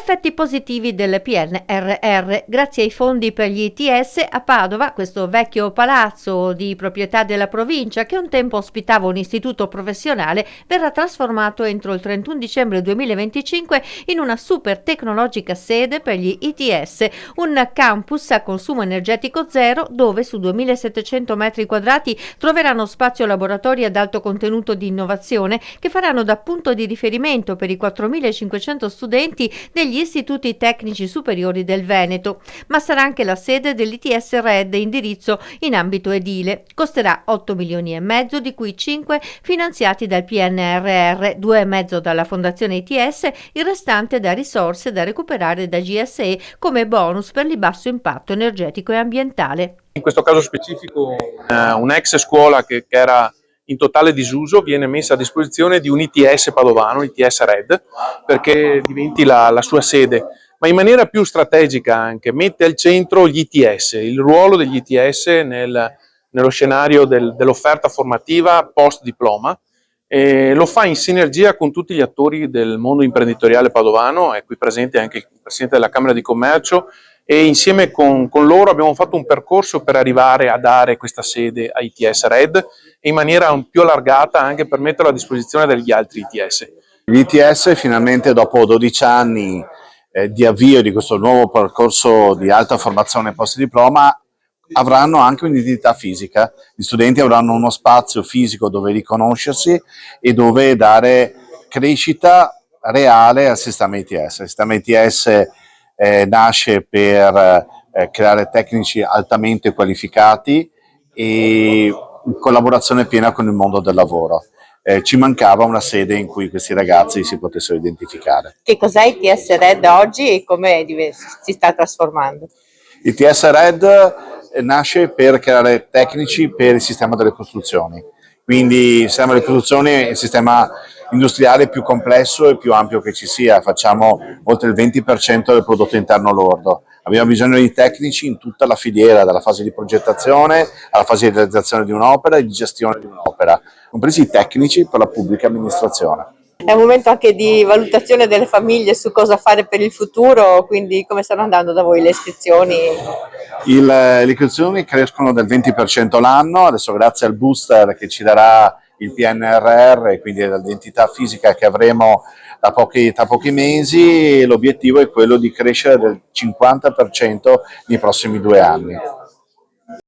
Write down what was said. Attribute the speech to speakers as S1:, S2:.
S1: Effetti positivi del PNRR. Grazie ai fondi per gli ITS, a Padova, questo vecchio palazzo di proprietà della provincia che un tempo ospitava un istituto professionale, verrà trasformato entro il 31 dicembre 2025 in una super tecnologica sede per gli ITS, un campus a consumo energetico zero dove su 2700 metri quadrati troveranno spazio laboratori ad alto contenuto di innovazione che faranno da punto di riferimento per i 4500 studenti degli istituti tecnici superiori del Veneto, ma sarà anche la sede dell'ITS Red indirizzo in ambito edile. Costerà 8 milioni e mezzo, di cui 5 finanziati dal PNRR, 2,5 dalla Fondazione ITS, il restante da risorse da recuperare da GSE come bonus per il basso impatto energetico e ambientale.
S2: In questo caso specifico un'ex scuola che era in totale disuso viene messa a disposizione di un ITS padovano, ITS Red, perché diventi la sua sede, ma in maniera più strategica anche, mette al centro gli ITS, il ruolo degli ITS nello scenario dell'offerta formativa post diploma, e lo fa in sinergia con tutti gli attori del mondo imprenditoriale padovano. È qui presente anche il Presidente della Camera di Commercio, e insieme con loro abbiamo fatto un percorso per arrivare a dare questa sede a ITS Red e in maniera più allargata anche per metterlo a disposizione degli altri ITS.
S3: Gli ITS finalmente dopo 12 anni di avvio di questo nuovo percorso di alta formazione post diploma avranno anche un'identità fisica, gli studenti avranno uno spazio fisico dove riconoscersi e dove dare crescita reale al sistema ITS. Il sistema ITS nasce per creare tecnici altamente qualificati e in collaborazione piena con il mondo del lavoro. Ci mancava una sede in cui questi ragazzi si potessero identificare.
S4: Che cos'è ITS Red oggi e come si sta trasformando?
S3: ITS Red nasce per creare tecnici per il sistema delle costruzioni, quindi il sistema delle costruzioni è il sistema industriale più complesso e più ampio che ci sia, facciamo oltre il 20% del prodotto interno lordo. Abbiamo bisogno di tecnici in tutta la filiera, dalla fase di progettazione alla fase di realizzazione di un'opera e di gestione di un'opera, compresi i tecnici per la pubblica amministrazione.
S4: È un momento anche di valutazione delle famiglie su cosa fare per il futuro, quindi come stanno andando da voi le iscrizioni?
S3: Le iscrizioni crescono del 20% l'anno, adesso grazie al booster che ci darà il PNRR e quindi l'identità fisica che avremo tra pochi mesi, l'obiettivo è quello di crescere del 50% nei prossimi 2 anni.